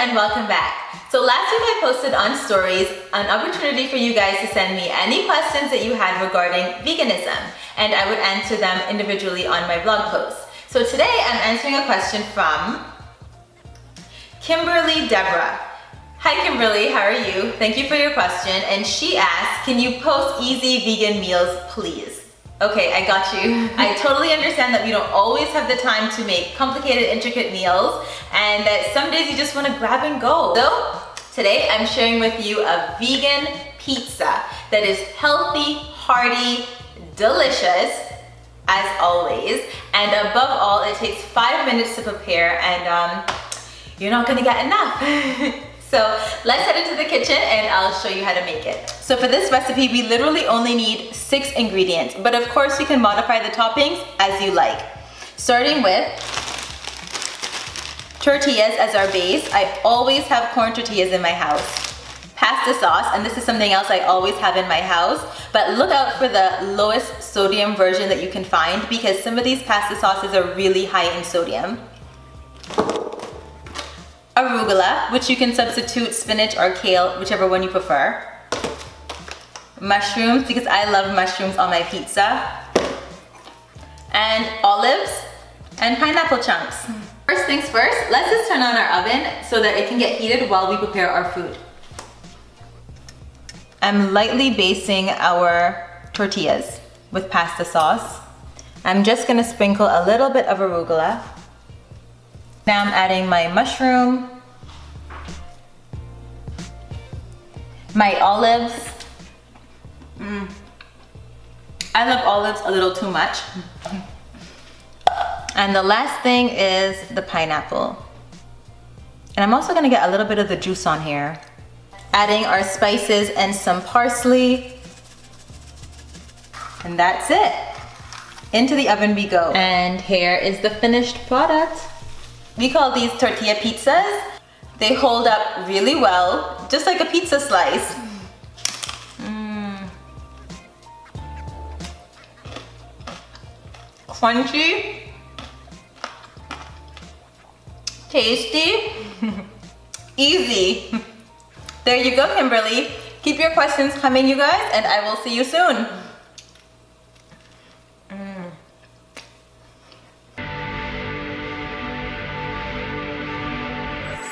and welcome back. So last week I posted on stories an opportunity for you guys to send me any questions that you had regarding veganism, and I would answer them individually on my blog post. So today I'm answering a question from Kimberly Deborah. Hi Kimberly, how are you? Thank you for your question. And she asked, can you post easy vegan meals, please? Okay, I got you. I totally understand that we don't always have the time to make complicated, intricate meals, and that some days you just want to grab and go. So today I'm sharing with you a vegan pizza that is healthy, hearty, delicious, as always, and above all, it takes 5 minutes to prepare, and you're not gonna get enough. So let's head into the kitchen and I'll show you how to make it. So for this recipe, we literally only need 6 ingredients, but of course you can modify the toppings as you like. Starting with tortillas as our base. I always have corn tortillas in my house. Pasta sauce, and this is something else I always have in my house, but look out for the lowest sodium version that you can find because some of these pasta sauces are really high in sodium. Arugula, which you can substitute spinach or kale, whichever one you prefer. Mushrooms, because I love mushrooms on my pizza. And olives and pineapple chunks. First things first, let's just turn on our oven so that it can get heated while we prepare our food. I'm lightly basting our tortillas with pasta sauce. I'm just gonna sprinkle a little bit of arugula. Now I'm adding my mushroom, my olives. I love olives a little too much. And the last thing is the pineapple. And I'm also gonna get a little bit of the juice on here. Adding our spices and some parsley. And that's it. Into the oven we go. And here is the finished product. We call these tortilla pizzas. They hold up really well, just like a pizza slice. Crunchy, tasty, easy. There you go, Kimberly. Keep your questions coming, you guys, and I will see you soon.